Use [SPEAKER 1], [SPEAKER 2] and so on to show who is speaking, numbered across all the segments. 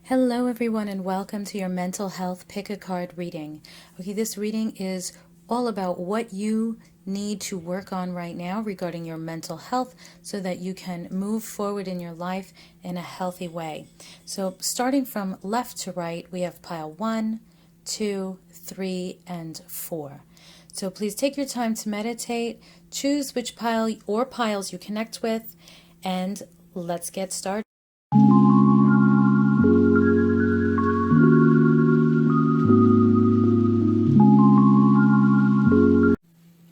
[SPEAKER 1] Hello everyone and welcome to your mental health pick a card reading. Okay, this reading is all about what you need to work on right now regarding your mental health so that you can move forward in your life in a healthy way. So starting from left to right, we have pile 1, 2, 3, and 4. So please take your time to meditate, choose which pile or piles you connect with, and let's get started.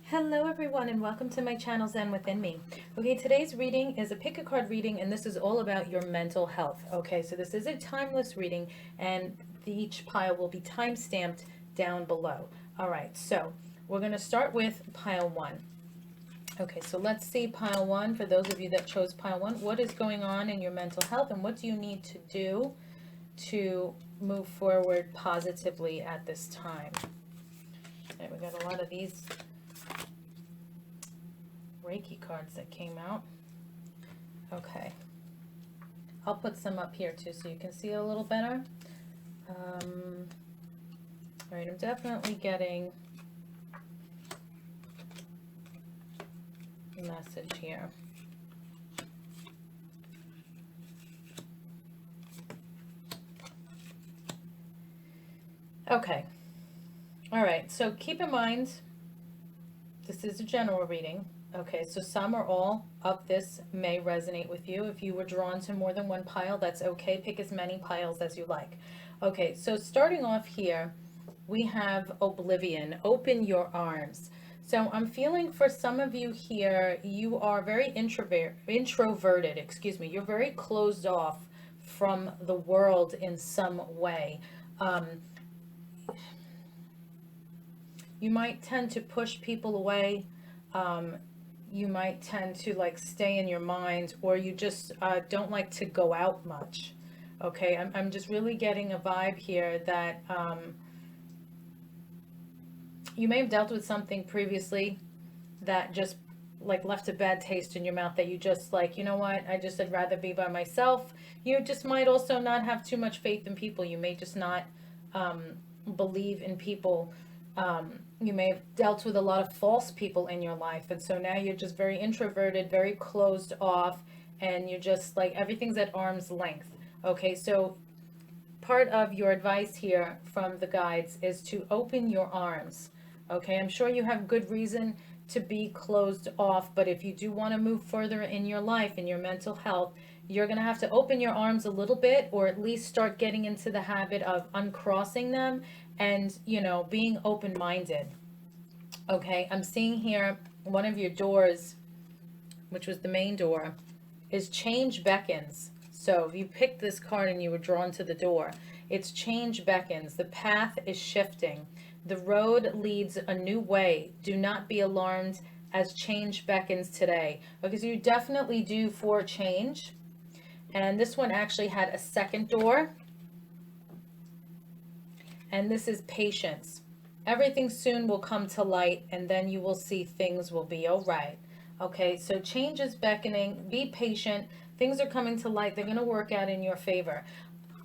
[SPEAKER 1] Hello everyone and welcome to my channel Zen Within Me. Okay, today's reading is a pick a card reading and this is all about your mental health. Okay, so this is a timeless reading and each pile will be time stamped down below. All right, so we're going to start with pile 1. Okay, so let's see pile 1. For those of you that chose pile 1, what is going on in your mental health and what do you need to do to move forward positively at this time? Okay, we got a lot of these Reiki cards that came out. Okay, I'll put some up here too so you can see it a little better. All right, I'm definitely getting a message here. Okay, all right, so keep in mind this is a general reading. Okay, so some or all of this may resonate with you. If you were drawn to more than one pile, that's okay. Pick as many piles as you like. Okay, so starting off here, we have Oblivion, open your arms. So I'm feeling for some of you here, you are very introverted, excuse me. You're very closed off from the world in some way. You might tend to push people away. You might tend to like stay in your mind, or you just don't like to go out much. Okay, I'm just really getting a vibe here that you may have dealt with something previously that just like left a bad taste in your mouth, that you just like, you know what, I'd rather be by myself. You just might also not have too much faith in people. You may just not believe in people. You may have dealt with a lot of false people in your life, and so now you're just very introverted, very closed off, and you're just like everything's at arm's length. Okay, so part of your advice here from the guides is to open your arms. Okay, I'm sure you have good reason to be closed off, but if you do want to move further in your life, in your mental health, you're going to have to open your arms a little bit, or at least start getting into the habit of uncrossing them and, you know, being open-minded. Okay, I'm seeing here one of your doors, which was the main door, is change beckons. So if you picked this card and you were drawn to the door, it's change beckons. The path is shifting. The road leads a new way. Do not be alarmed as change beckons today. Okay, so you definitely due for change. And this one actually had a second door. And this is patience. Everything soon will come to light, and then you will see things will be all right. Okay, so change is beckoning. Be patient. Things are coming to light. They're going to work out in your favor.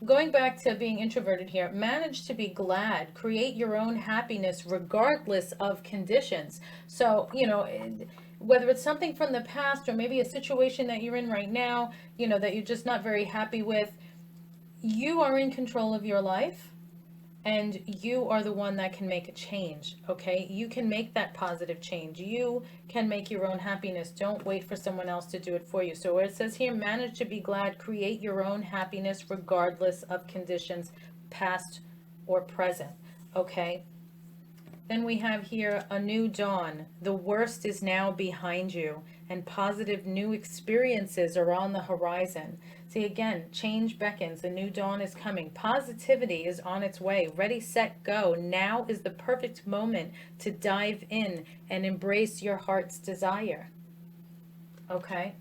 [SPEAKER 1] Going back to being introverted here, manage to be glad. Create your own happiness regardless of conditions. So, you know, whether it's something from the past or maybe a situation that you're in right now, you know, that you're just not very happy with, you are in control of your life. And you are the one that can make a change, okay? You can make that positive change. You can make your own happiness. Don't wait for someone else to do it for you. So where it says here, manage to be glad, create your own happiness regardless of conditions, past or present, okay? Then we have here a new dawn. The worst is now behind you, and positive new experiences are on the horizon. See, again, change beckons. A new dawn is coming. Positivity is on its way. Ready, set, go. Now is the perfect moment to dive in and embrace your heart's desire. Okay?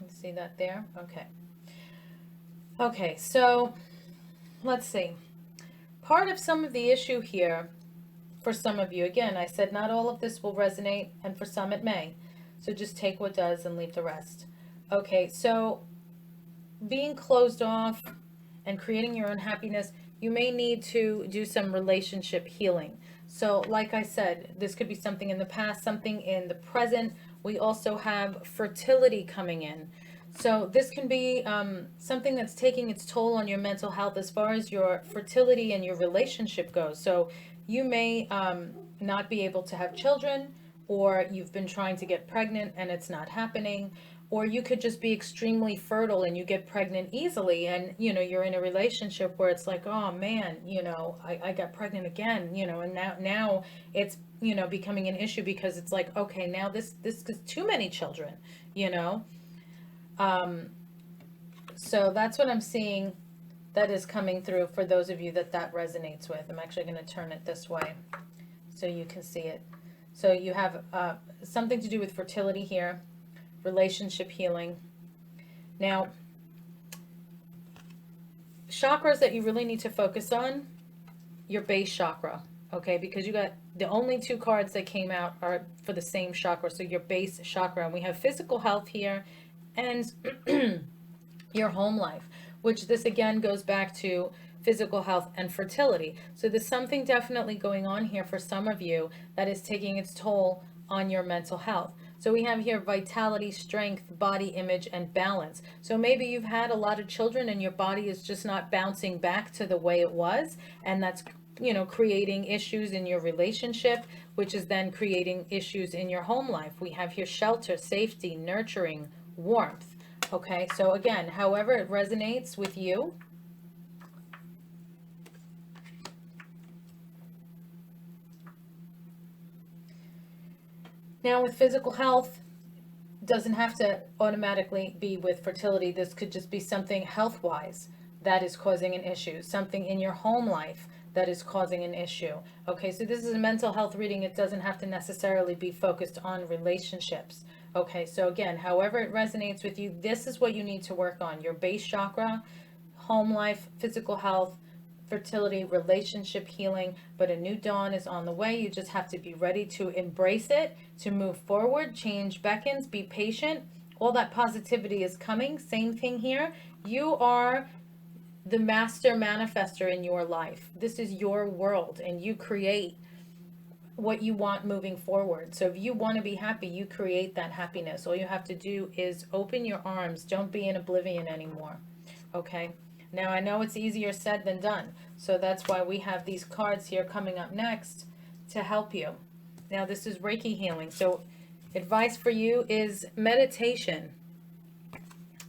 [SPEAKER 1] You see that there? Okay. Okay, so let's see. Part of some of the issue here for some of you, again, I said not all of this will resonate, and for some it may. So just take what does and leave the rest. Okay, so being closed off and creating your own happiness, you may need to do some relationship healing. So, like I said, this could be something in the past, something in the present. We also have fertility coming in. So, this can be something that's taking its toll on your mental health as far as your fertility and your relationship goes. So, you may not be able to have children, or you've been trying to get pregnant and it's not happening, or you could just be extremely fertile and you get pregnant easily, and you're in a relationship where it's like, oh man, I got pregnant again, and now it's becoming an issue because it's like, okay, now this is too many children, you know um so that's what I'm seeing that is coming through for those of you that resonates with. I'm actually going to turn it this way so you can see it. So you have something to do with fertility here, relationship healing. Now, chakras that you really need to focus on, your base chakra, okay? Because you got the only two cards that came out are for the same chakra, so your base chakra. And we have physical health here and your home life, which this again goes back to physical health and fertility. So there's something definitely going on here for some of you that is taking its toll on your mental health. So we have here vitality, strength, body image, and balance. So maybe you've had a lot of children and your body is just not bouncing back to the way it was, and that's creating issues in your relationship, which is then creating issues in your home life. We have here shelter, safety, nurturing, warmth. Okay, so again, however it resonates with you. Now with physical health, doesn't have to automatically be with fertility. This could just be something health-wise that is causing an issue, something in your home life that is causing an issue. Okay, so this is a mental health reading. It doesn't have to necessarily be focused on relationships. Okay, so again, however it resonates with you, this is what you need to work on. Your base chakra, home life, physical health, fertility, relationship healing. But a new dawn is on the way. You just have to be ready to embrace it, to move forward. Change beckons. Be patient. All that positivity is coming. Same thing here. You are the master manifester in your life. This is your world, and you create what you want moving forward. So if you want to be happy, you create that happiness. All you have to do is open your arms. Don't be in oblivion anymore. Okay? Now, I know it's easier said than done. So that's why we have these cards here coming up next to help you. Now, this is Reiki healing. So advice for you is meditation.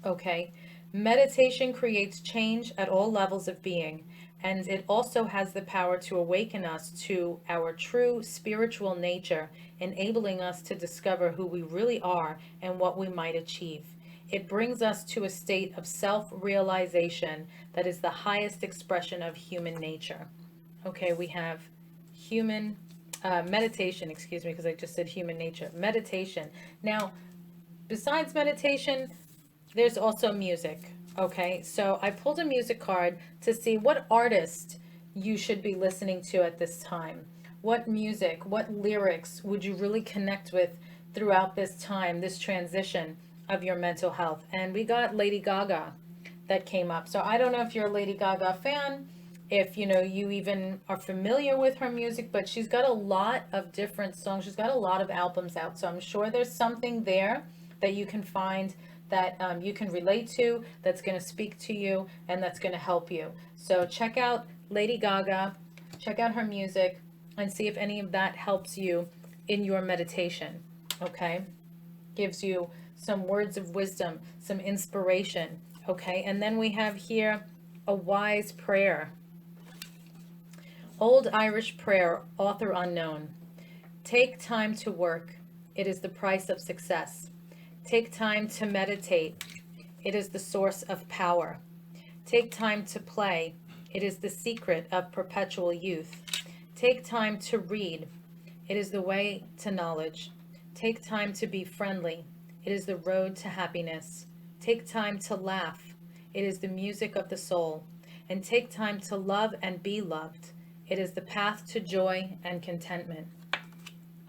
[SPEAKER 1] Okay? Meditation creates change at all levels of being, and it also has the power to awaken us to our true spiritual nature, enabling us to discover who we really are and what we might achieve. It brings us to a state of self-realization that is the highest expression of human nature. Okay, we have human meditation, excuse me, because I just said human nature. Meditation. Now, besides meditation, there's also music. Okay, so I pulled a music card to see what artist you should be listening to at this time. What music, what lyrics would you really connect with throughout this time, this transition of your mental health? And we got Lady Gaga that came up. So I don't know if you're a Lady Gaga fan, if you even are familiar with her music, but she's got a lot of different songs. She's got a lot of albums out. So I'm sure there's something there that you can find that you can relate to, that's going to speak to you, and that's going to help you. So check out Lady Gaga, check out her music, and see if any of that helps you in your meditation. Okay? Gives you some words of wisdom, some inspiration. Okay? And then we have here a wise prayer. Old Irish prayer, author unknown. Take time to work. It is the price of success. Take time to meditate. It is the source of power. Take time to play. It is the secret of perpetual youth. Take time to read. It is the way to knowledge. Take time to be friendly. It is the road to happiness. Take time to laugh. It is the music of the soul. And take time to love and be loved. It is the path to joy and contentment.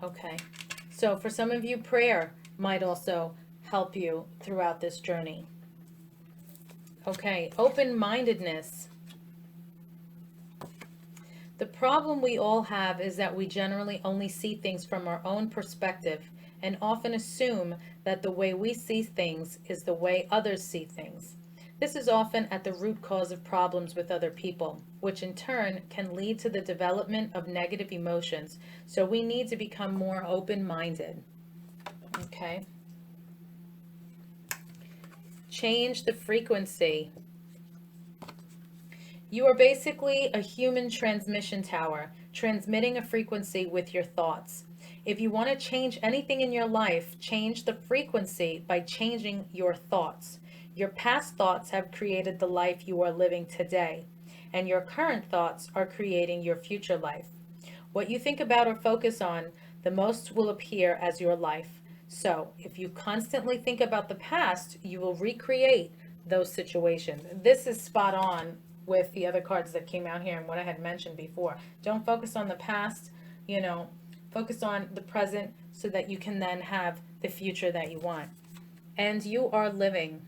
[SPEAKER 1] Okay. So for some of you, prayer might also help you throughout this journey. Okay, open-mindedness. The problem we all have is that we generally only see things from our own perspective and often assume that the way we see things is the way others see things. This is often at the root cause of problems with other people, which in turn can lead to the development of negative emotions. So we need to become more open-minded. Okay. Change the frequency. You are basically a human transmission tower, transmitting a frequency with your thoughts. If you want to change anything in your life, change the frequency by changing your thoughts. Your past thoughts have created the life you are living today, and your current thoughts are creating your future life. What you think about or focus on, the most will appear as your life. So, if you constantly think about the past, you will recreate those situations. This is spot on with the other cards that came out here and what I had mentioned before. Don't focus on the past, focus on the present so that you can then have the future that you want. And you are living.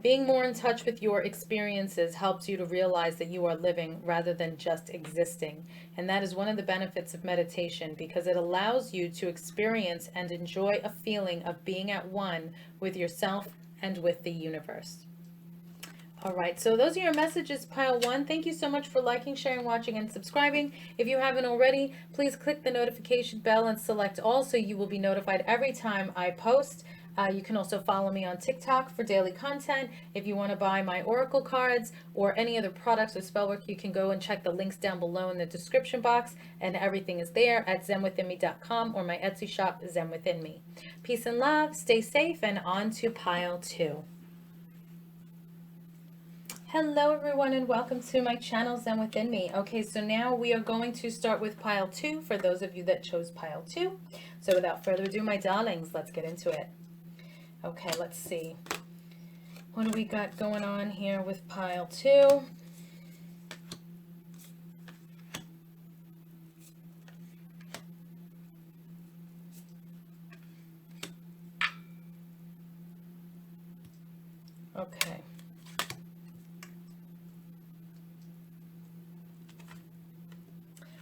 [SPEAKER 1] Being more in touch with your experiences helps you to realize that you are living rather than just existing. And that is one of the benefits of meditation, because it allows you to experience and enjoy a feeling of being at one with yourself and with the universe. All right, so those are your messages, pile one. Thank you so much for liking, sharing, watching, and subscribing. If you haven't already, please click the notification bell and select all so you will be notified every time I post. You can also follow me on TikTok for daily content. If you want to buy my oracle cards or any other products or spell work, you can go and check the links down below in the description box, and everything is there at zenwithinme.com or my Etsy shop, Zen Within Me. Peace and love, stay safe, and on to pile two. Hello everyone and welcome to my channel Zen Within Me. Okay, so now we are going to start with pile two for those of you that chose pile two. So without further ado, my darlings, let's get into it. Okay, let's see. What do we got going on here with pile two? Okay.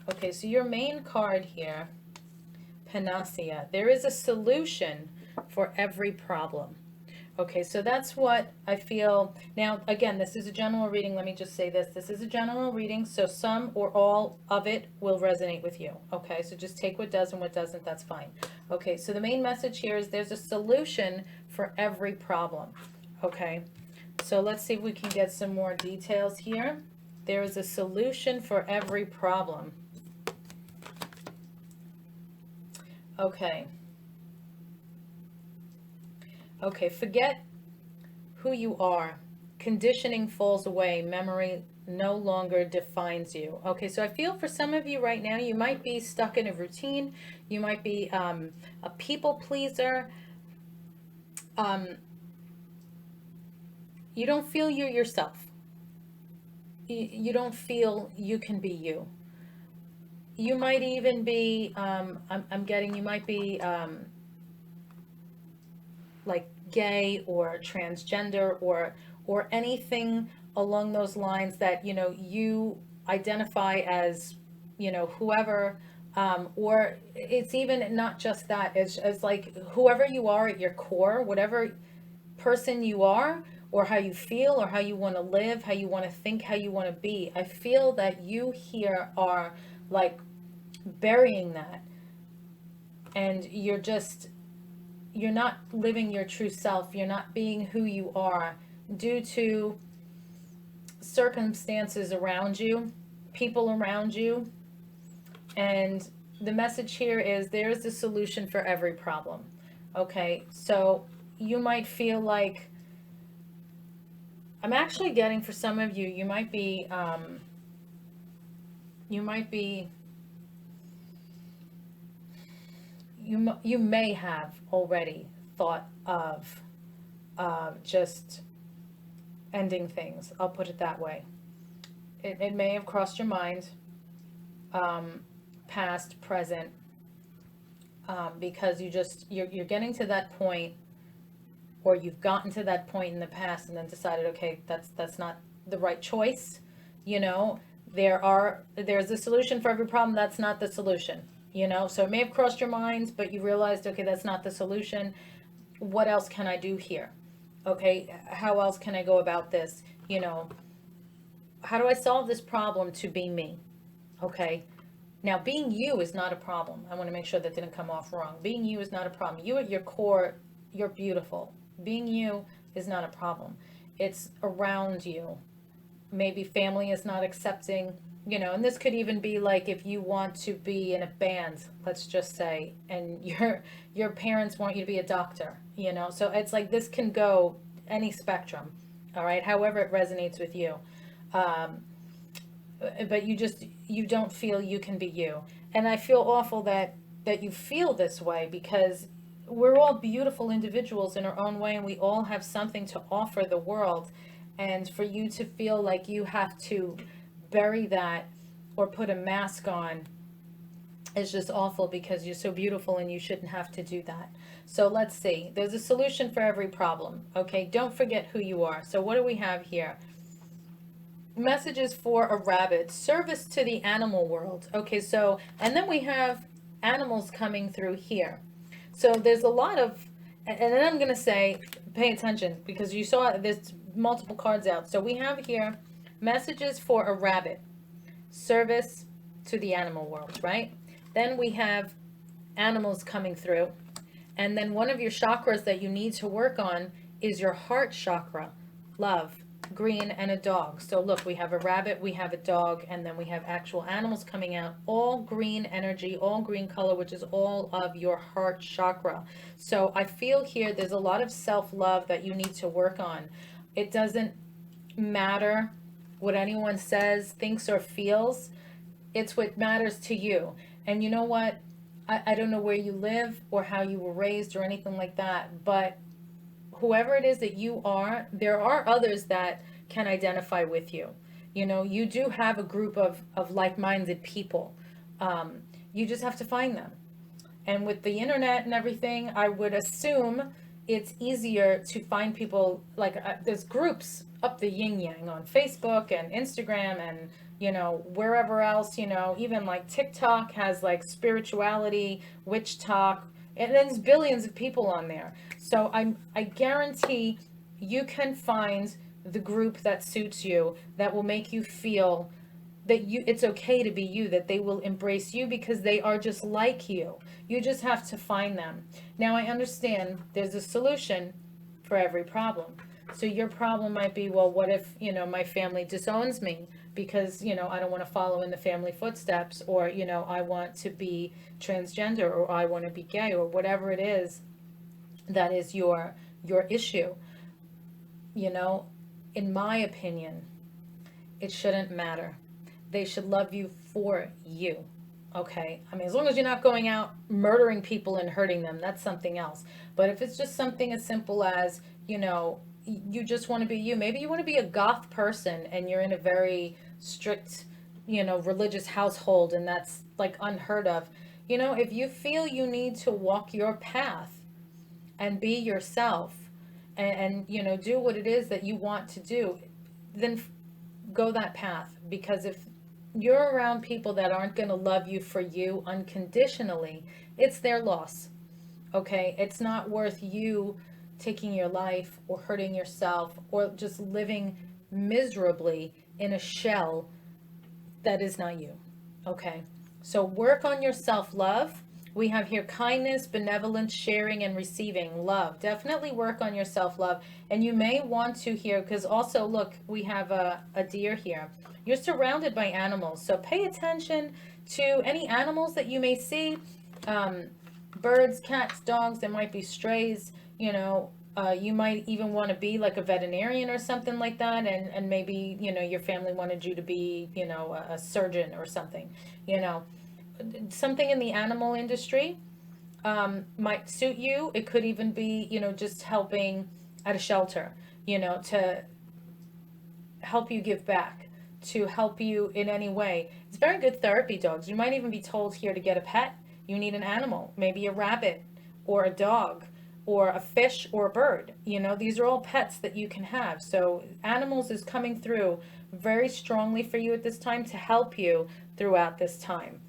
[SPEAKER 1] Okay, so your main card here, Panacea. There is a solution for every problem. Okay, so that's what I feel. Now, again, this is a general reading. Let me just say this. This is a general reading, so some or all of it will resonate with you. Okay, so just take what does and what doesn't. That's fine. Okay, so the main message here is there's a solution for every problem. Okay, so let's see if we can get some more details here. There is a solution for every problem. Okay. Okay, forget who you are. Conditioning falls away. Memory no longer defines you. Okay, so I feel for some of you right now, you might be stuck in a routine. You might be a people pleaser. You don't feel you're yourself. You don't feel you can be you. You might even be, I'm getting, you might be like gay or transgender or anything along those lines that, you identify as, whoever, or it's even not just that, it's like whoever you are at your core, whatever person you are, or how you feel, or how you want to live, how you want to think, how you want to be. I feel that you here are like burying that, and you're not living your true self. You're not being who you are due to circumstances around you, people around you. And the message here is there's a solution for every problem. Okay, so you might feel like, I'm actually getting for some of you, you may have already thought of just ending things. I'll put it that way. It may have crossed your mind, past, present. because you're getting to that point, or you've gotten to that point in the past and then decided, okay, that's not the right choice. You know, there's a solution for every problem. That's not the solution. You know, so it may have crossed your minds, but you realized, okay, that's not the solution. What else can I do here? Okay, how else can I go about this? You know, how do I solve this problem to be me? Okay, now being you is not a problem. I want to make sure that didn't come off wrong. Being you is not a problem. You at your core, you're beautiful. Being you is not a problem. It's around you. Maybe family is not accepting, you know, and this could even be like if you want to be in a band, let's just say, and your parents want you to be a doctor, you know. So it's like this can go any spectrum, all right, however it resonates with you. Um, but you don't feel you can be you. And I feel awful that you feel this way, because we're all beautiful individuals in our own way, and we all have something to offer the world. And for you to feel like you have to bury that or put a mask on is just awful, because you're so beautiful and you shouldn't have to do that. So let's see. There's a solution for every problem. Okay, don't forget who you are. So what do we have here? Messages for a rabbit, service to the animal world. Okay, so, and then we have animals coming through here. So there's a lot of, and then I'm going to say, pay attention, because you saw there's multiple cards out. So we have here messages for a rabbit, service to the animal world, right? Then we have animals coming through. And then one of your chakras that you need to work on is your heart chakra, love, green, and a dog. So look, we have a rabbit, we have a dog, and then we have actual animals coming out, all green energy, all green color, which is all of your heart chakra. So I feel here there's a lot of self-love that you need to work on. It doesn't matter what anyone says, thinks, or feels. It's what matters to you. And you know what? I don't know where you live or how you were raised or anything like that, but whoever it is that you are, there are others that can identify with you. You know, you do have a group of like-minded people. You just have to find them. And with the internet and everything, I would assume it's easier to find people like there's groups up the yin yang on Facebook and Instagram and, you know, wherever else, you know, even like TikTok has like spirituality, witch talk, and there's billions of people on there. So I guarantee you can find the group that suits you, that will make you feel that it's okay to be you, that they will embrace you because they are just like you. You just have to find them. Now I understand there's a solution for every problem. So your problem might be, well, what if, you know, my family disowns me because, you know, I don't want to follow in the family footsteps, or, you know, I want to be transgender, or I want to be gay, or whatever it is that is your issue. You know, in my opinion, it shouldn't matter. They should love you for you. Okay, I mean, as long as you're not going out murdering people and hurting them, that's something else. But if it's just something as simple as, you know, you just want to be you, maybe you want to be a goth person and you're in a very strict, you know, religious household, and that's like unheard of. You know, if you feel you need to walk your path and be yourself, and you know, do what it is that you want to do, then go that path. Because if you're around people that aren't going to love you for you unconditionally, it's their loss. Okay, it's not worth you taking your life or hurting yourself or just living miserably in a shell that is not you. Okay, so work on your self-love. We have here kindness, benevolence, sharing, and receiving. Love. Definitely work on your self-love. And you may want to here, because also, look, we have a deer here. You're surrounded by animals. So pay attention to any animals that you may see. Birds, cats, dogs, there might be strays, you know. You might even want to be like a veterinarian or something like that. And maybe, you know, your family wanted you to be, you know, a surgeon or something, you know. Something in the animal industry might suit you. It could even be, you know, just helping at a shelter, you know, to help you give back, to help you in any way. It's very good therapy, dogs. You might even be told here to get a pet, You need an animal, maybe a rabbit or a dog or a fish or a bird. You know, these are all pets that you can have. So animals is coming through very strongly for you at this time to help you throughout this time.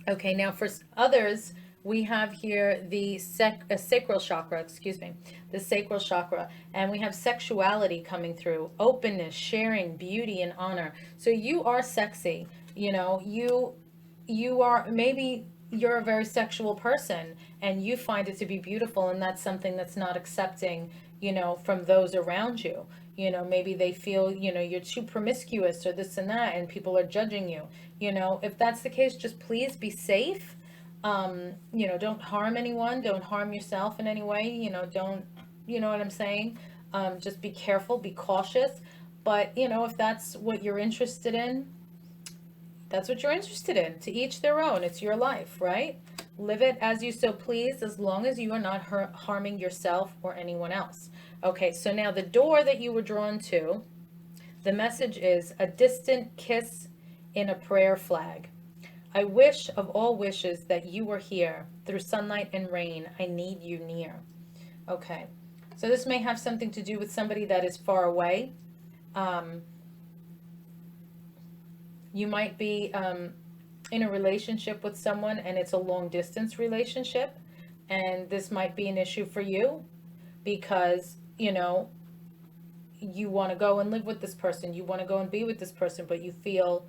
[SPEAKER 1] Okay, now for others, we have here the sacral chakra, excuse me, the sacral chakra, and we have sexuality coming through, openness, sharing, beauty, and honor. So you are sexy, you know, you are, maybe you're a very sexual person and you find it to be beautiful, and that's something that's not accepting, you know, from those around you. You know, maybe they feel, you know, you're too promiscuous or this and that, and people are judging you. You know, if that's the case, just please be safe. You know, don't harm anyone, don't harm yourself in any way, you know, don't, you know what I'm saying? Just be careful, be cautious. But, you know, if that's what you're interested in, that's what you're interested in. To each their own. It's your life, right? Live it as you so please, as long as you are not harming yourself or anyone else. Okay, so now the door that you were drawn to, the message is a distant kiss in a prayer flag. I wish of all wishes that you were here. Through sunlight and rain, I need you near. Okay, so this may have something to do with somebody that is far away. You might be in a relationship with someone and it's a long distance relationship, and this might be an issue for you because, you know, you want to go and live with this person, you want to go and be with this person, but you feel,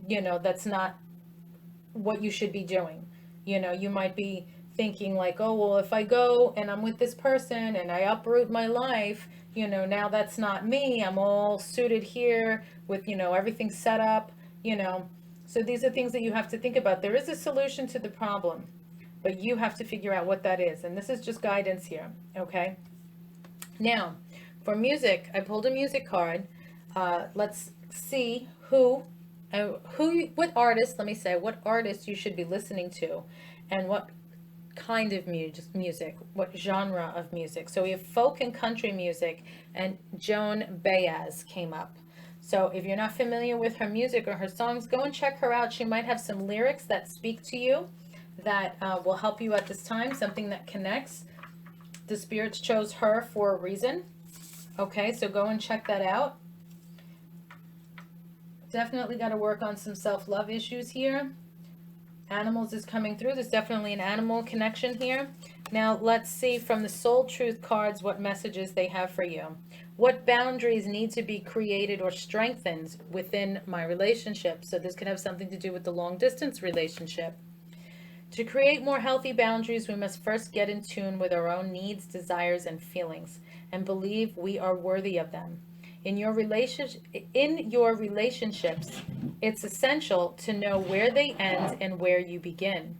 [SPEAKER 1] you know, that's not what you should be doing. You know, you might be thinking like, oh, well, if I go and I'm with this person and I uproot my life, you know, now that's not me. I'm all suited here with, you know, everything set up, you know. So these are things that you have to think about. There is a solution to the problem, but you have to figure out what that is. And this is just guidance here, okay? Now, for music, I pulled a music card. Let's see what artist, let me say, what artist you should be listening to, and what kind of music, what genre of music. So we have folk and country music, and Joan Baez came up. So if you're not familiar with her music or her songs, go and check her out. She might have some lyrics that speak to you, that will help you at this time, something that connects. The spirits chose her for a reason. Okay, so go and check that out. Definitely got to work on some self-love issues here. Animals is coming through. There's definitely an animal connection here. Now let's see from the Soul Truth cards what messages they have for you. What boundaries need to be created or strengthened within my relationship? So this could have something to do with the long distance relationship. To create more healthy boundaries, we must first get in tune with our own needs, desires, and feelings, and believe we are worthy of them. In your relationships, it's essential to know where they end and where you begin.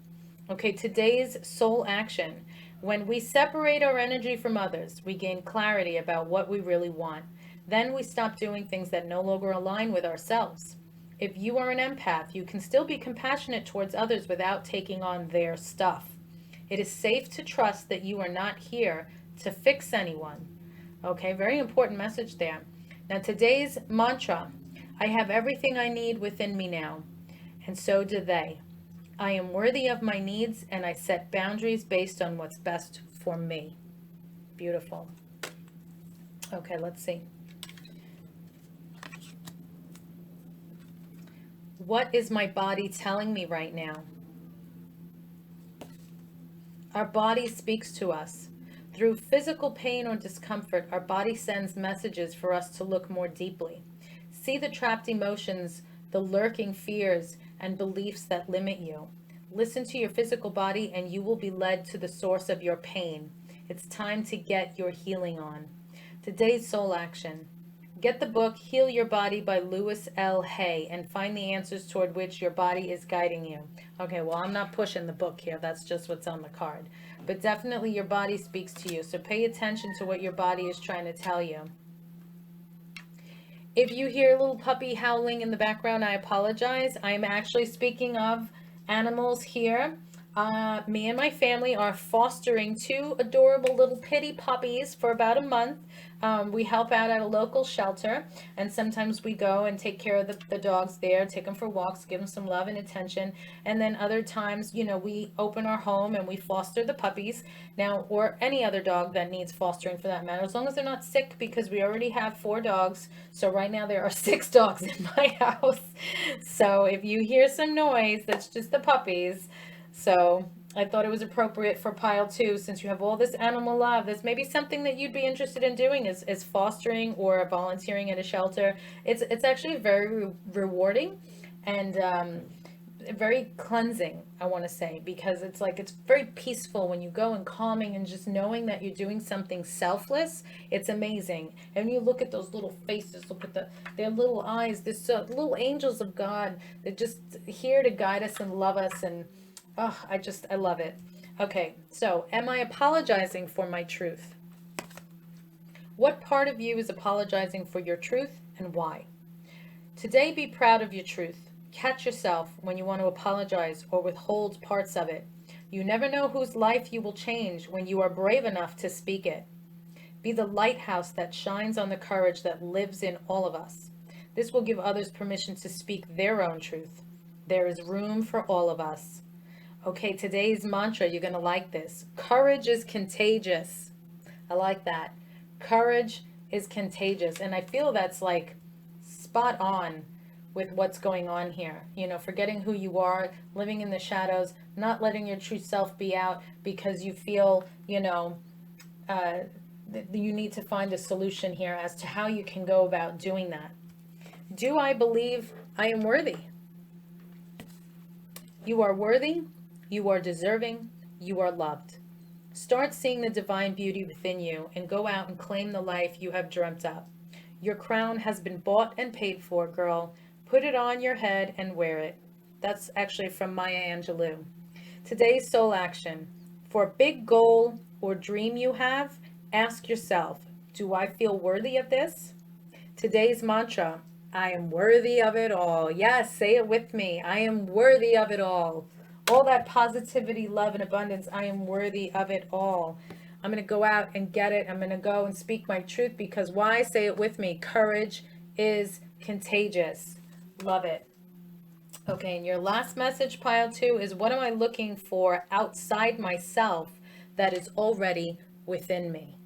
[SPEAKER 1] Okay, today's soul action. When we separate our energy from others, we gain clarity about what we really want. Then we stop doing things that no longer align with ourselves. If you are an empath, you can still be compassionate towards others without taking on their stuff. It is safe to trust that you are not here to fix anyone. Okay, very important message there. Now today's mantra, I have everything I need within me now, and so do they. I am worthy of my needs, and I set boundaries based on what's best for me. Beautiful. Okay, let's see. What is my body telling me right now? Our body speaks to us. Through physical pain or discomfort, our body sends messages for us to look more deeply. See the trapped emotions, the lurking fears, and beliefs that limit you. Listen to your physical body and you will be led to the source of your pain. It's time to get your healing on. Today's soul action. Get the book Heal Your Body by Louis L. Hay and find the answers toward which your body is guiding you. Okay, well, I'm not pushing the book here. That's just what's on the card. But definitely your body speaks to you. So pay attention to what your body is trying to tell you. If you hear a little puppy howling in the background, I apologize. I am actually speaking of animals here. Me and my family are fostering two adorable little pitty puppies for about a month. We help out at a local shelter, and sometimes we go and take care of the dogs there, take them for walks, give them some love and attention. And then other times, we open our home and we foster the puppies now, or any other dog that needs fostering for that matter, as long as they're not sick, because we already have 4 dogs. So right now there are 6 dogs in my house. So if you hear some noise, that's just the puppies. So I thought it was appropriate for pile 2, since you have all this animal love. This may be something that you'd be interested in doing, is fostering or volunteering at a shelter. It's actually very rewarding and very cleansing, I want to say, because it's very peaceful when you go, and calming, and just knowing that you're doing something selfless. It's amazing. And you look at those little faces, look at their little eyes, this little angels of God. They're just here to guide us and love us, and oh, I love it. Okay, so am I apologizing for my truth? What part of you is apologizing for your truth, and why? Today, be proud of your truth. Catch yourself when you want to apologize or withhold parts of it. You never know whose life you will change when you are brave enough to speak it. Be the lighthouse that shines on the courage that lives in all of us. This will give others permission to speak their own truth. There is room for all of us. Okay, today's mantra, you're going to like this. Courage is contagious. I like that. Courage is contagious. And I feel that's like spot on with what's going on here. Forgetting who you are, living in the shadows, not letting your true self be out because you feel, you need to find a solution here as to how you can go about doing that. Do I believe I am worthy? You are worthy. You are deserving. You are loved. Start seeing the divine beauty within you and go out and claim the life you have dreamt up. Your crown has been bought and paid for, girl. Put it on your head and wear it. That's actually from Maya Angelou. Today's soul action. For a big goal or dream you have, ask yourself, do I feel worthy of this? Today's mantra, I am worthy of it all. Yes, say it with me. I am worthy of it all. All that positivity, love, and abundance, I am worthy of it all. I'm going to go out and get it. I'm going to go and speak my truth, because why? Say it with me. Courage is contagious. Love it. Okay, and your last message, pile 2, is what am I looking for outside myself that is already within me?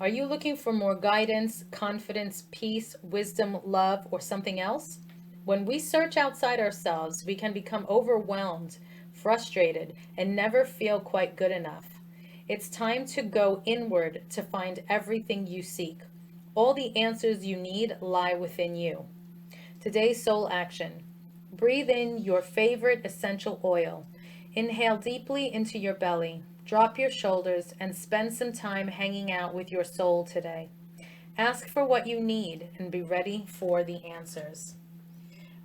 [SPEAKER 1] Are you looking for more guidance, confidence, peace, wisdom, love, or something else? When we search outside ourselves, we can become overwhelmed, frustrated, and never feel quite good enough. It's time to go inward to find everything you seek. All the answers you need lie within you. Today's soul action. Breathe in your favorite essential oil. Inhale deeply into your belly. Drop your shoulders and spend some time hanging out with your soul today. Ask for what you need and be ready for the answers.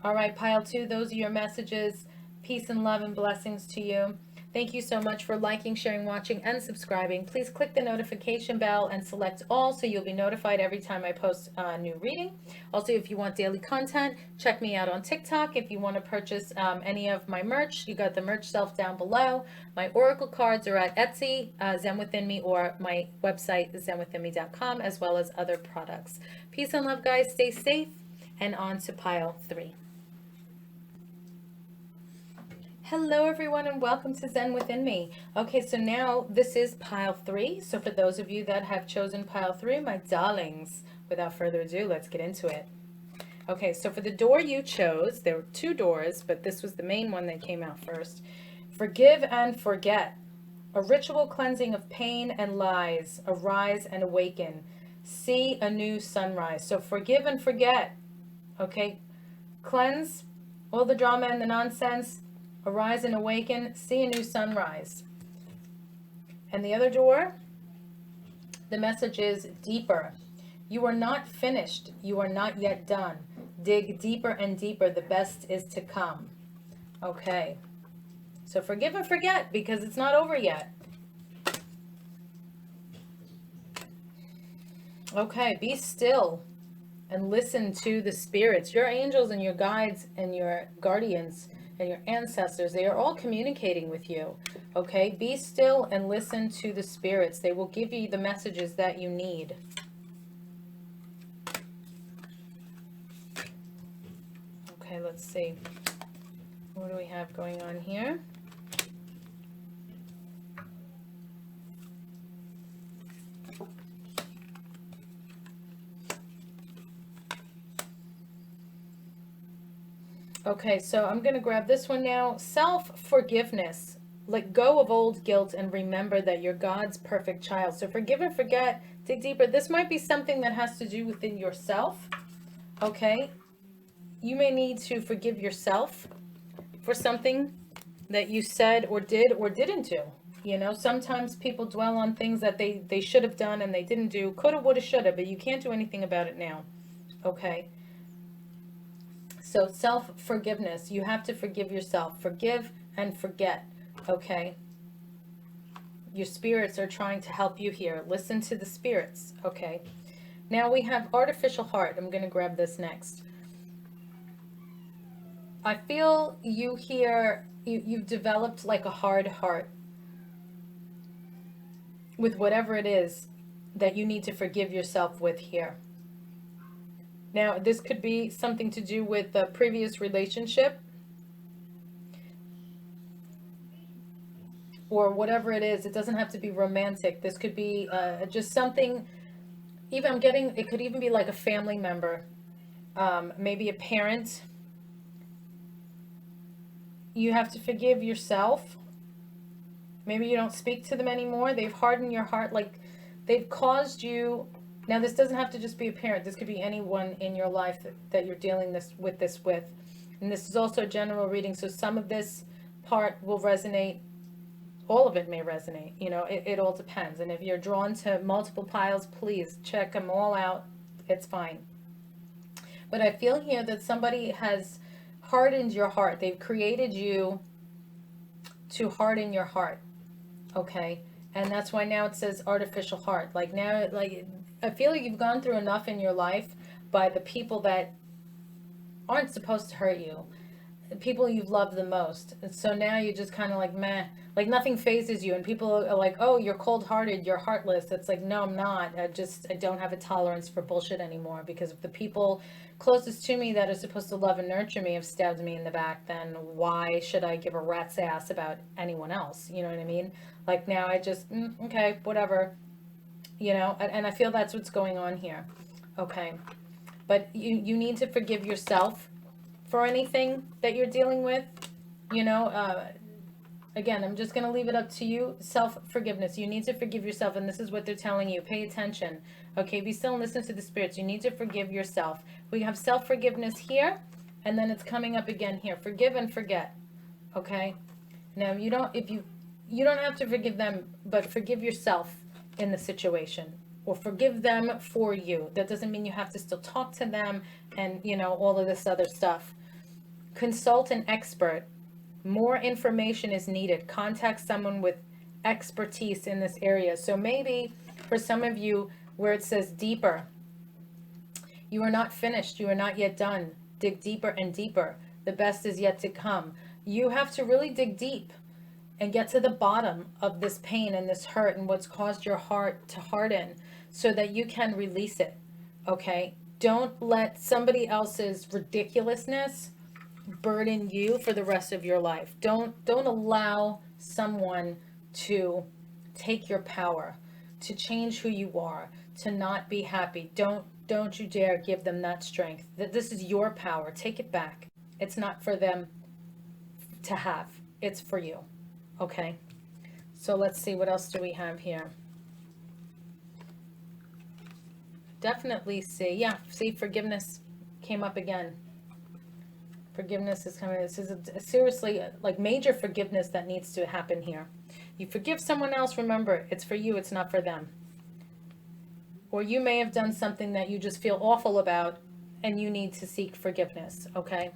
[SPEAKER 1] All right, pile 2, those are your messages. Peace and love and blessings to you. Thank you so much for liking, sharing, watching, and subscribing. Please click the notification bell and select all so you'll be notified every time I post a new reading. Also, if you want daily content, check me out on TikTok. If you want to purchase any of my merch, you got the merch shelf down below. My oracle cards are at Etsy, Zen Within Me, or my website, zenwithinme.com, as well as other products. Peace and love, guys. Stay safe, and on to pile 3. Hello everyone, and welcome to Zen Within Me. Okay, so now this is pile 3. So for those of you that have chosen pile 3, my darlings, without further ado, let's get into it. Okay, so for the door you chose, there were 2 doors, but this was the main one that came out first. Forgive and forget. A ritual cleansing of pain and lies. Arise and awaken. See a new sunrise. So forgive and forget. Okay, cleanse all the drama and the nonsense. Arise and awaken, see a new sunrise. And the other door, the message is deeper. You are not finished. You are not yet done. Dig deeper and deeper. The best is to come. Okay. So forgive and forget, because it's not over yet. Okay, be still and listen to the spirits, your angels and your guides and your guardians and your ancestors. They are all communicating with you. Okay, be still and listen to the spirits. They will give you the messages that you need. Okay, let's see. What do we have going on here? Okay, so I'm going to grab this one now. Self-forgiveness. Let go of old guilt and remember that you're God's perfect child. So forgive and forget. Dig deeper. This might be something that has to do within yourself. Okay? You may need to forgive yourself for something that you said or did or didn't do. You know, sometimes people dwell on things that they should have done and they didn't do. Coulda, woulda, shoulda, but you can't do anything about it now. Okay? So self-forgiveness, you have to forgive yourself. Forgive and forget, okay? Your spirits are trying to help you here. Listen to the spirits, okay? Now we have artificial heart. I'm going to grab this next. I feel you here, you've developed like a hard heart with whatever it is that you need to forgive yourself with here. Now, this could be something to do with a previous relationship or whatever it is. It doesn't have to be romantic. This could be just something, even I'm getting, it could even be like a family member, maybe a parent. You have to forgive yourself. Maybe you don't speak to them anymore. They've hardened your heart, like they've caused you. Now, this doesn't have to just be a parent. This could be anyone in your life that you're dealing with this with. And this is also a general reading, so some of this part will resonate. All of it may resonate. You know, it all depends. And if you're drawn to multiple piles, please check them all out. It's fine. But I feel here that somebody has hardened your heart. They've created you to harden your heart. Okay? And that's why now it says artificial heart. Like now, like I feel like you've gone through enough in your life by the people that aren't supposed to hurt you, the people you've loved the most. And so now you're just kind of like, meh, like nothing phases you. And people are like, oh, you're cold-hearted, you're heartless. It's like, no, I'm not. I don't have a tolerance for bullshit anymore, because if the people closest to me that are supposed to love and nurture me have stabbed me in the back, then why should I give a rat's ass about anyone else? You know what I mean? Like now I just, okay, whatever. You know, and I feel that's what's going on here. Okay. But you need to forgive yourself for anything that you're dealing with. You know, again, I'm just going to leave it up to you. Self-forgiveness. You need to forgive yourself, and this is what they're telling you. Pay attention. Okay, be still and listen to the spirits. You need to forgive yourself. We have self-forgiveness here, and then it's coming up again here. Forgive and forget. Okay? Now, you don't have to forgive them, but forgive yourself in the situation, or forgive them for you. That doesn't mean you have to still talk to them and, you know, all of this other stuff. Consult an expert. More information is needed. Contact someone with expertise in this area. So maybe for some of you where it says deeper, you are not finished. You are not yet done. Dig deeper and deeper. The best is yet to come. You have to really dig deep and get to the bottom of this pain and this hurt and what's caused your heart to harden so that you can release it. Okay? Don't let somebody else's ridiculousness burden you for the rest of your life. Don't allow someone to take your power, to change who you are, to not be happy. Don't you dare give them that strength. That this is your power. Take it back. It's not for them to have. It's for you. Okay? So let's see, what else do we have here? Definitely see, forgiveness came up again. Forgiveness is coming. This is seriously like major forgiveness that needs to happen here. You forgive someone else, remember, it's for you, it's not for them. Or you may have done something that you just feel awful about and you need to seek forgiveness, okay?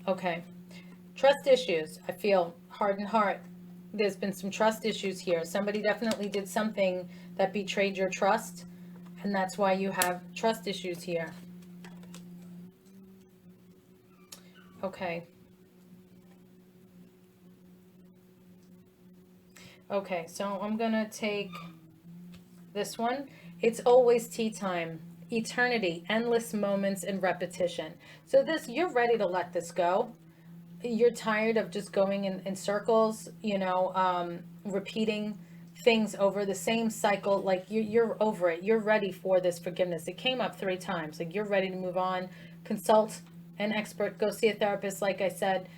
[SPEAKER 1] Okay. Trust issues. I feel hardened heart. There's been some trust issues here. Somebody definitely did something that betrayed your trust, and that's why you have trust issues here. Okay. Okay, so I'm gonna take this one. It's always tea time. Eternity, endless moments and repetition. So this, you're ready to let this go. You're tired of just going in circles, repeating things over the same cycle. Like you're over it. You're ready for this forgiveness. It came up 3 times. Like you're ready to move on. Consult an expert. Go see a therapist, like I said,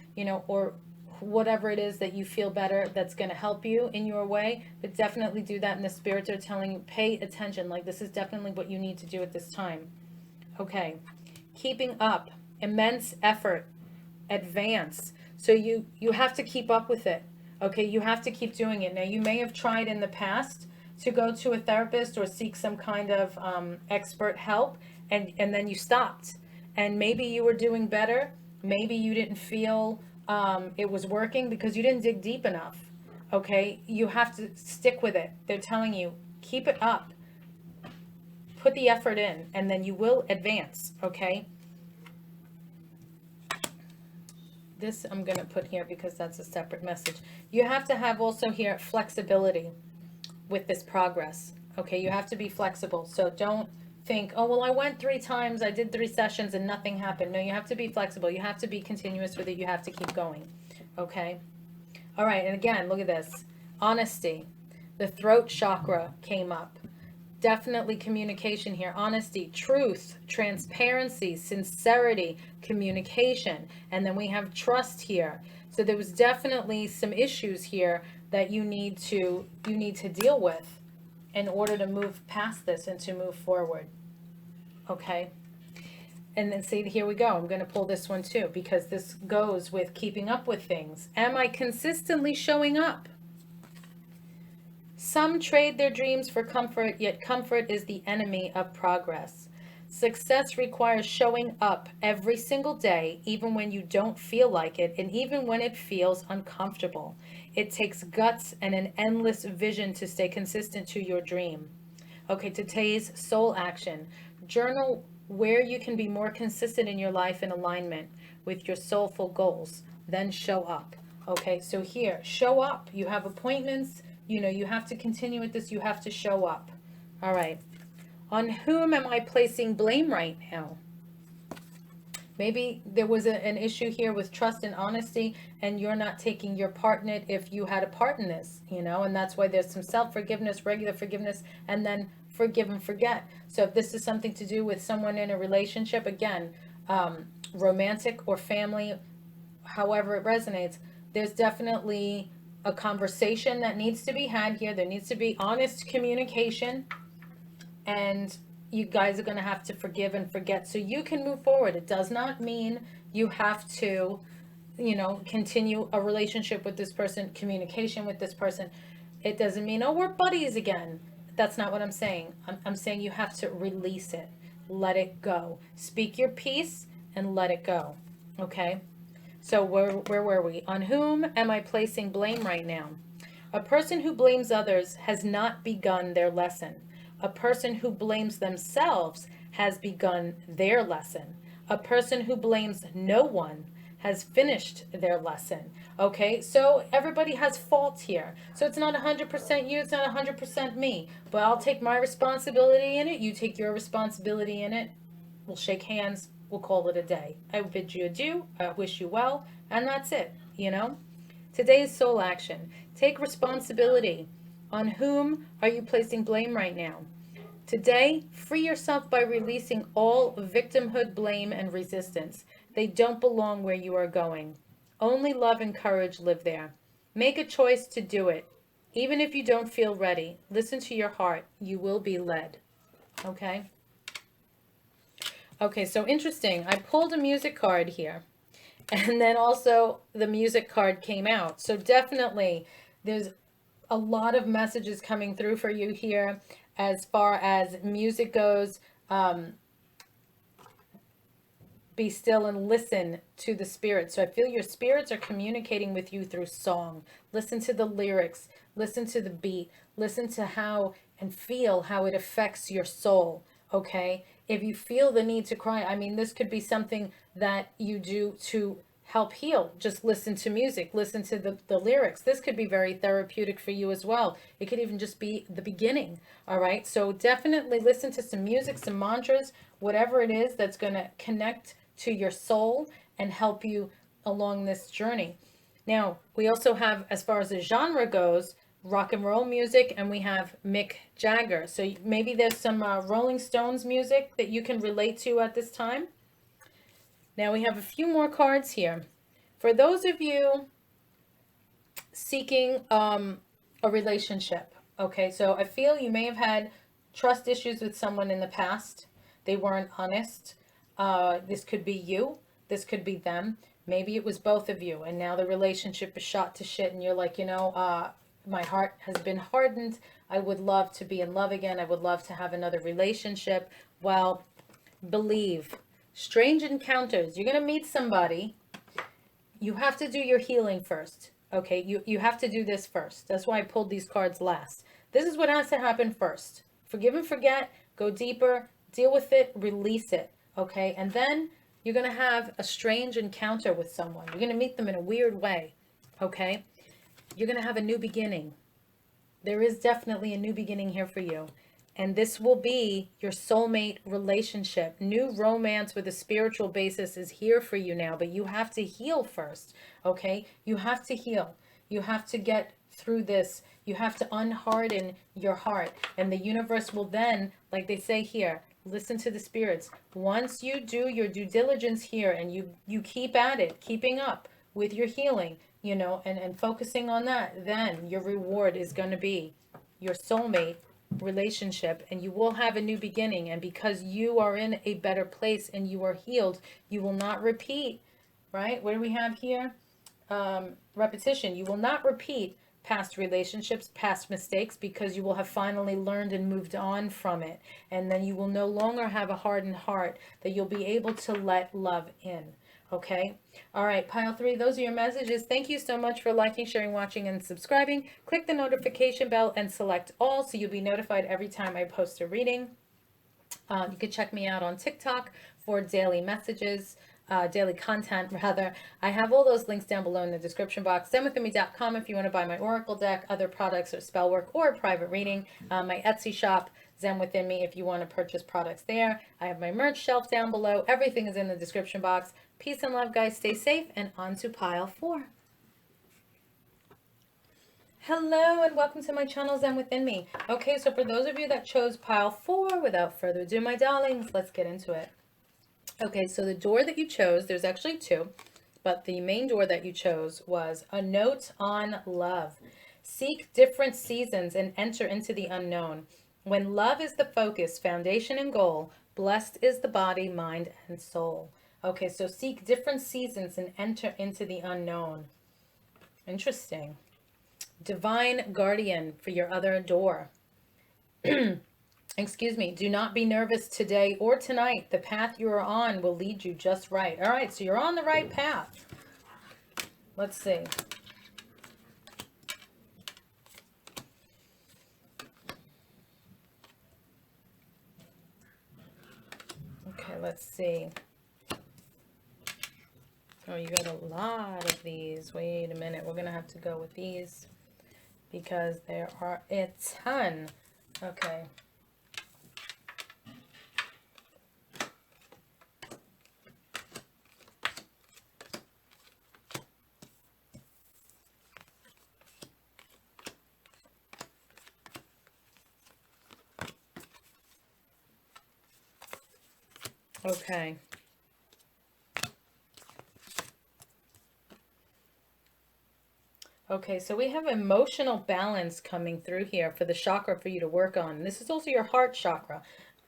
[SPEAKER 1] or whatever it is that you feel better that's going to help you in your way. But definitely do that. And the spirits are telling you, pay attention. Like this is definitely what you need to do at this time. Okay. Keeping up. Immense effort, advance. So you have to keep up with it. Okay, you have to keep doing it. Now you may have tried in the past to go to a therapist or seek some kind of expert help, and then you stopped, and maybe you were doing better, maybe you didn't feel it was working because you didn't dig deep enough. Okay, you have to stick with it. They're telling you, keep it up, put the effort in, and then you will advance. Okay, this I'm going to put here because that's a separate message. You have to have also here flexibility with this progress. Okay, you have to be flexible. So don't think, oh, well, I went 3 times, I did 3 sessions and nothing happened. No, you have to be flexible. You have to be continuous with it. You have to keep going. Okay. All right. And again, look at this. Honesty. The throat chakra came up. Definitely communication here. Honesty, truth, transparency, sincerity, communication. And then we have trust here. So there was definitely some issues here that you need to deal with in order to move past this and to move forward. Okay. And then see, here we go. I'm going to pull this one too, because this goes with keeping up with things. Am I consistently showing up? Some trade their dreams for comfort, yet comfort is the enemy of progress. Success requires showing up every single day, even when you don't feel like it, and even when it feels uncomfortable. It takes guts and an endless vision to stay consistent to your dream. Okay, today's soul action. Journal where you can be more consistent in your life in alignment with your soulful goals. Then show up. Okay, so here, show up. You have appointments. You have to continue with this. You have to show up. All right. On whom am I placing blame right now? Maybe there was an issue here with trust and honesty, and you're not taking your part in it if you had a part in this, and that's why there's some self-forgiveness, regular forgiveness, and then forgive and forget. So if this is something to do with someone in a relationship, again, romantic or family, however it resonates, there's definitely a conversation that needs to be had here. There needs to be honest communication, and you guys are going to have to forgive and forget so you can move forward. It does not mean you have to, continue a relationship with this person, communication with this person. It doesn't mean, oh, we're buddies again. That's not what I'm saying. I'm saying you have to release it, let it go. Speak your piece and let it go. Okay? So where were we? On whom am I placing blame right now? A person who blames others has not begun their lesson. A person who blames themselves has begun their lesson. A person who blames no one has finished their lesson. Okay, so everybody has fault here. So it's not 100% you, it's not 100% me. But I'll take my responsibility in it, you take your responsibility in it. We'll shake hands, we'll call it a day. I bid you adieu, I wish you well, and that's it, Today's soul action. Take responsibility. On whom are you placing blame right now? Today, free yourself by releasing all victimhood, blame, and resistance. They don't belong where you are going. Only love and courage live there. Make a choice to do it. Even if you don't feel ready, listen to your heart. You will be led. Okay? Okay, so interesting. I pulled a music card here. And then also the music card came out. So definitely there's a lot of messages coming through for you here as far as music goes. Be still and listen to the spirits. So I feel your spirits are communicating with you through song. Listen to the lyrics, listen to the beat, listen to how and feel how it affects your soul. Okay, if you feel the need to cry, I mean, this could be something that you do to help heal. Just listen to music, listen to the lyrics. This could be very therapeutic for you as well. It could even just be the beginning. All right. So definitely listen to some music, some mantras, whatever it is that's going to connect to your soul and help you along this journey. Now, we also have, as far as the genre goes, rock and roll music, and we have Mick Jagger. So maybe there's some Rolling Stones music that you can relate to at this time. Now we have a few more cards here. For those of you seeking a relationship, okay, so I feel you may have had trust issues with someone in the past. They weren't honest. This could be you. This could be them. Maybe it was both of you, and now the relationship is shot to shit, and you're like, my heart has been hardened. I would love to be in love again. I would love to have another relationship. Well, believe. Strange encounters. You're going to meet somebody. You have to do your healing first. Okay, you have to do this first. That's why I pulled these cards last. This is what has to happen first. Forgive and forget. Go deeper. Deal with it. Release it. Okay, and then you're going to have a strange encounter with someone. You're going to meet them in a weird way. Okay, you're going to have a new beginning. There is definitely a new beginning here for you. And this will be your soulmate relationship. New romance with a spiritual basis is here for you now, but you have to heal first, okay? You have to heal. You have to get through this. You have to unharden your heart. And the universe will then, like they say here, listen to the spirits. Once you do your due diligence here and you keep at it, keeping up with your healing, and focusing on that, then your reward is going to be your soulmate relationship, and you will have a new beginning. And because you are in a better place and you are healed, you will not repeat, right? What do we have here? Repetition. You will not repeat past relationships, past mistakes, because you will have finally learned and moved on from it. And then you will no longer have a hardened heart, that you'll be able to let love in. Okay. All right, pile 3, those are your messages. Thank you so much for liking, sharing, watching, and subscribing. Click the notification bell and select all so you'll be notified every time I post a reading. You can check me out on TikTok for daily messages, daily content rather. I have all those links down below in the description box. ZenWithinMe.com if you want to buy my oracle deck, other products or spell work, or a private reading. My Etsy shop, Zen Within Me, if you want to purchase products there. I have my merch shelf down below. Everything is in the description box. Peace and love, guys. Stay safe, and on to pile 4. Hello and welcome to my channel, Zen Within Me. Okay, so for those of you that chose pile 4, without further ado, my darlings, let's get into it. Okay, so the door that you chose, there's actually 2, but the main door that you chose was a note on love. Seek different seasons and enter into the unknown. When love is the focus, foundation, and goal, blessed is the body, mind, and soul. Okay, so seek different seasons and enter into the unknown. Interesting. Divine guardian for your other door. Excuse me. Do not be nervous today or tonight. The path you are on will lead you just right. All right, so you're on the right path. Let's see. Okay, let's see. Oh, you got a lot of these. Wait a minute. We're going to have to go with these because there are a ton. Okay. Okay. Okay, so we have emotional balance coming through here for the chakra for you to work on. This is also your heart chakra.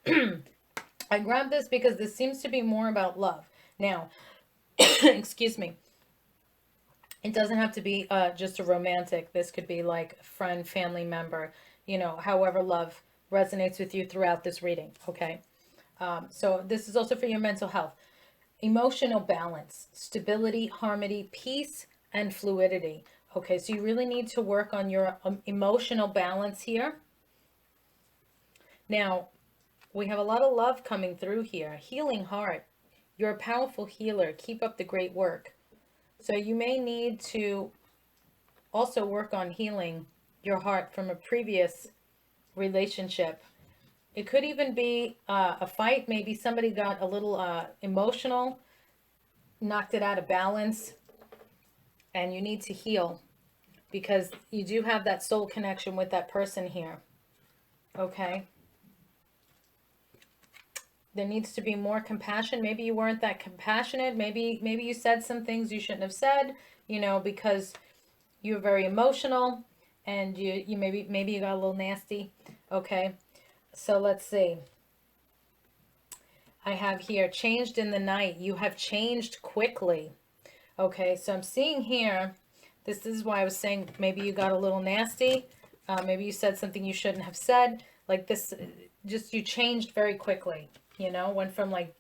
[SPEAKER 1] I grabbed this because this seems to be more about love. Now, excuse me. It doesn't have to be just a romantic. This could be like a friend, family member, however love resonates with you throughout this reading, okay? So this is also for your mental health. Emotional balance, stability, harmony, peace, and fluidity. Okay, so you really need to work on your emotional balance here. Now, we have a lot of love coming through here. Healing heart. You're a powerful healer. Keep up the great work. So you may need to also work on healing your heart from a previous relationship. It could even be a fight. Maybe somebody got a little emotional, knocked it out of balance, and you need to heal because you do have that soul connection with that person here. Okay. There needs to be more compassion. Maybe you weren't that compassionate. Maybe you said some things you shouldn't have said, because you were very emotional and you maybe you got a little nasty. Okay. So let's see. I have here changed in the night. You have changed quickly. Okay, so I'm seeing here, this is why I was saying maybe you got a little nasty. Maybe you said something you shouldn't have said. Like this, just you changed very quickly, went from like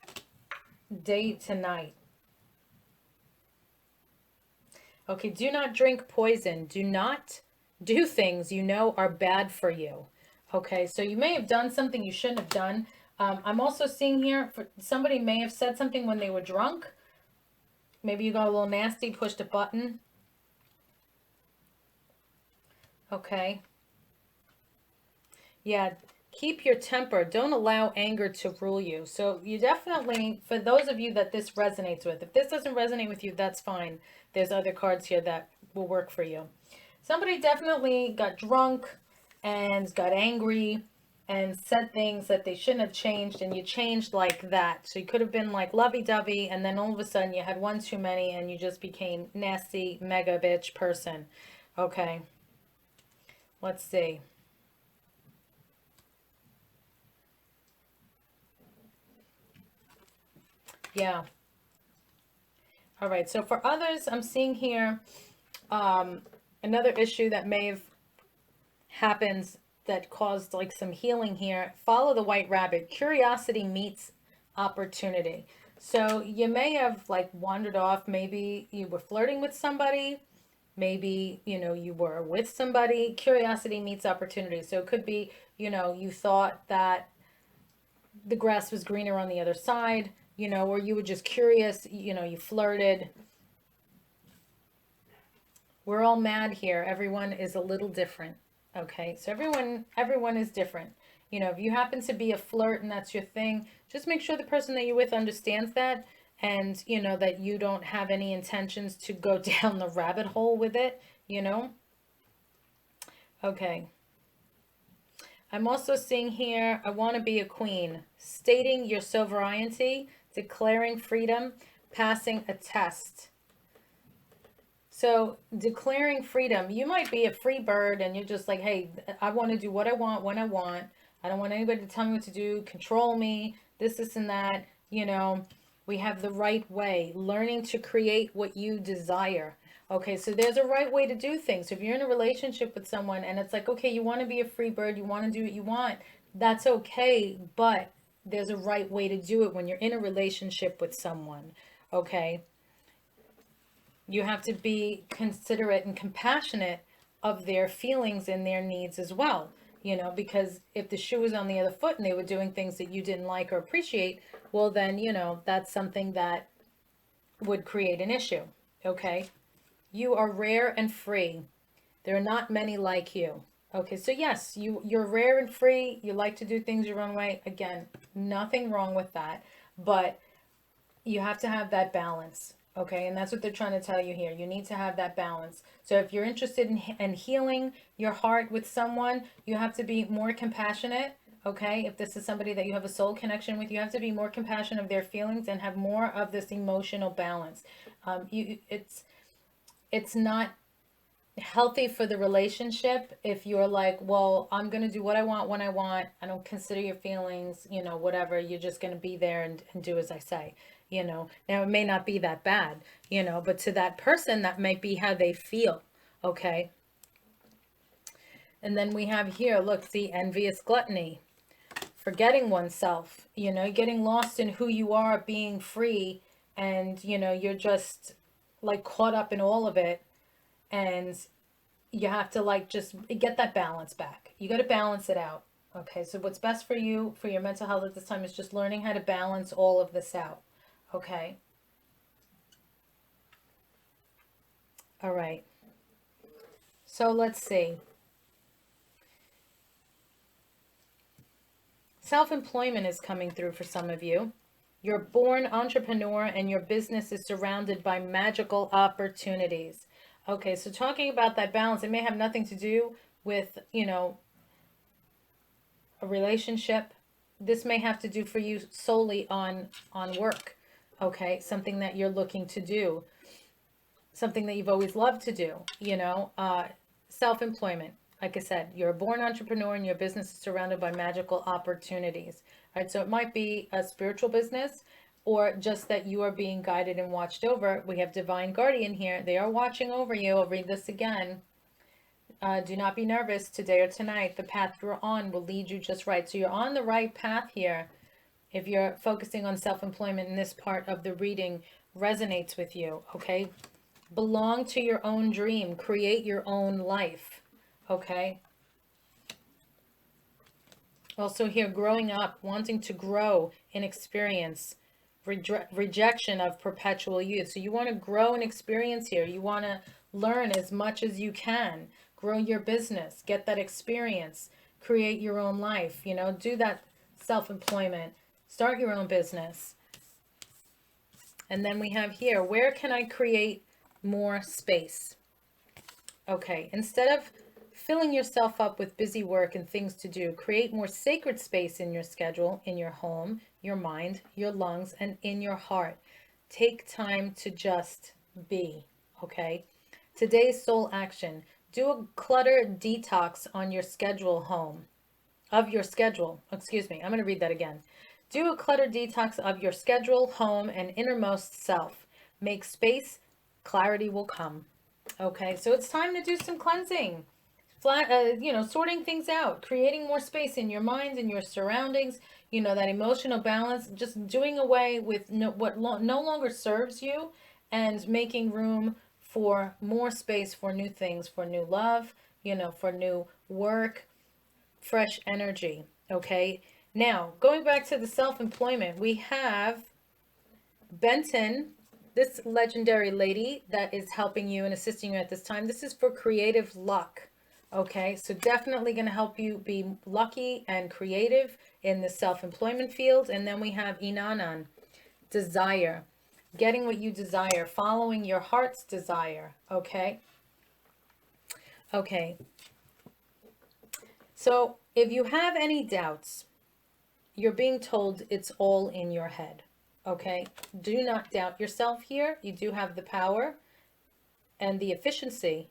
[SPEAKER 1] day to night. Okay, do not drink poison. Do not do things you know are bad for you. Okay, so you may have done something you shouldn't have done. I'm also seeing here, somebody may have said something when they were drunk. Maybe you got a little nasty, pushed a button. Okay. Yeah, keep your temper. Don't allow anger to rule you. So you definitely, for those of you that this resonates with, if this doesn't resonate with you, that's fine. There's other cards here that will work for you. Somebody definitely got drunk and got angry and said things that they shouldn't have changed, and you changed like that. So you could have been like lovey-dovey, and then all of a sudden you had one too many and you just became nasty, mega bitch person. Okay, let's see. Yeah. All right. So for others, I'm seeing here another issue that may have happened that caused like some healing here. Follow the white rabbit. Curiosity meets opportunity. So you may have like wandered off. Maybe you were flirting with somebody. Maybe, you were with somebody. Curiosity meets opportunity. So it could be, you thought that the grass was greener on the other side, or you were just curious, you flirted. We're all mad here. Everyone is a little different. Okay, so everyone is different. If you happen to be a flirt and that's your thing, just make sure the person that you're with understands that, and that you don't have any intentions to go down the rabbit hole with it. Okay. I'm also seeing here, I want to be a queen, stating your sovereignty, declaring freedom, passing a test. So declaring freedom, you might be a free bird and you're just like, hey, I want to do what I want when I want. I don't want anybody to tell me what to do, control me, this, and that. We have the right way, learning to create what you desire. Okay, so there's a right way to do things. So if you're in a relationship with someone and it's like, okay, you want to be a free bird, you want to do what you want, that's okay, but there's a right way to do it when you're in a relationship with someone. Okay, you have to be considerate and compassionate of their feelings and their needs as well, because if the shoe was on the other foot and they were doing things that you didn't like or appreciate, well then, that's something that would create an issue. Okay, you are rare and free. There are not many like you. Okay, so yes, you're rare and free. You like to do things your own way. Again, nothing wrong with that, but you have to have that balance. Okay, and that's what they're trying to tell you here. You need to have that balance. So if you're interested in healing your heart with someone, you have to be more compassionate. Okay, if this is somebody that you have a soul connection with, you have to be more compassionate of their feelings and have more of this emotional balance. It's not healthy for the relationship if you're like, well, I'm going to do what I want when I want. I don't consider your feelings, whatever. You're just going to be there and do as I say. Now it may not be that bad, but to that person, that might be how they feel. Okay. And then we have here, look, the envious gluttony, forgetting oneself, getting lost in who you are, being free. And, you're just like caught up in all of it. And you have to like just get that balance back. You got to balance it out. Okay. So what's best for you, for your mental health at this time, is just learning how to balance all of this out. Okay. All right. So let's see. Self-employment is coming through for some of you. You're born entrepreneur and your business is surrounded by magical opportunities. Okay, so talking about that balance, it may have nothing to do with, a relationship. This may have to do for you solely on work. Okay, something that you're looking to do, something that you've always loved to do, self-employment. Like I said, you're a born entrepreneur and your business is surrounded by magical opportunities. All right, so it might be a spiritual business or just that you are being guided and watched over. We have divine guardian here. They are watching over you. I'll read this again. Do not be nervous today or tonight. The path you're on will lead you just right. So you're on the right path here. If you're focusing on self-employment and this part of the reading resonates with you, okay? Belong to your own dream. Create your own life, okay? Also here, growing up, wanting to grow in experience, rejection of perpetual youth. So you want to grow in experience here. You want to learn as much as you can. Grow your business. Get that experience. Create your own life. Do that self-employment. Start your own business. And then we have here, where can I create more space? Okay, instead of filling yourself up with busy work and things to do, create more sacred space in your schedule, in your home, your mind, your lungs, and in your heart. Take time to just be, okay? Today's soul action. Do a clutter detox on your schedule I'm going to read that again. Do a clutter detox of your schedule, home, and innermost self. Make space, clarity will come. Okay, so it's time to do some cleansing. Sorting things out, creating more space in your mind and your surroundings, that emotional balance, just doing away with what no longer serves you and making room for more space for new things, for new love, for new work, fresh energy. Okay, now going back to the self-employment, we have Benton, this legendary lady that is helping you and assisting you at this time. This is for creative luck. Okay, so definitely going to help you be lucky and creative in the self-employment field. And then we have Inanan, desire, getting what you desire, following your heart's desire. Okay. Okay. So if you have any doubts, you're being told it's all in your head. Okay. Do not doubt yourself here. You do have the power and the efficiency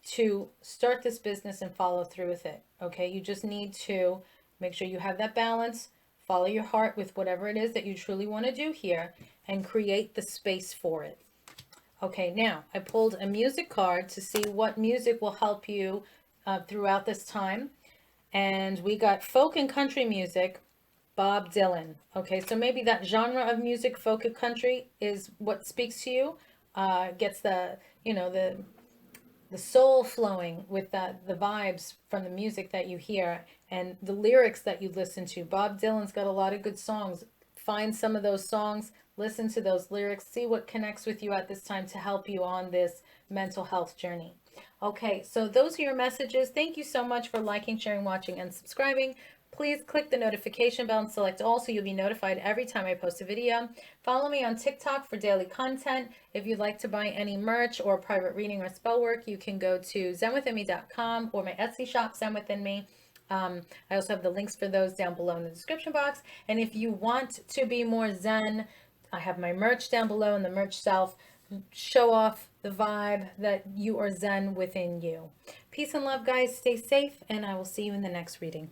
[SPEAKER 1] to start this business and follow through with it. Okay, you just need to make sure you have that balance, follow your heart with whatever it is that you truly want to do here, and create the space for it. Okay, now I pulled a music card to see what music will help you throughout this time. And we got folk and country music, Bob Dylan. Okay, so maybe that genre of music, folk and country, is what speaks to you, gets the soul flowing with the vibes from the music that you hear and the lyrics that you listen to. Bob Dylan's got a lot of good songs. Find some of those songs, listen to those lyrics, see what connects with you at this time to help you on this mental health journey. Okay, so those are your messages. Thank you so much for liking, sharing, watching, and subscribing. Please click the notification bell and select all so you'll be notified every time I post a video. Follow me on TikTok for daily content. If you'd like to buy any merch or private reading or spell work, you can go to zenwithinme.com or my Etsy shop, Zen Within Me. I also have the links for those down below in the description box. And if you want to be more Zen, I have my merch down below in the merch shelf. Show off the vibe that you are Zen within you. Peace and love, guys. Stay safe, and I will see you in the next reading.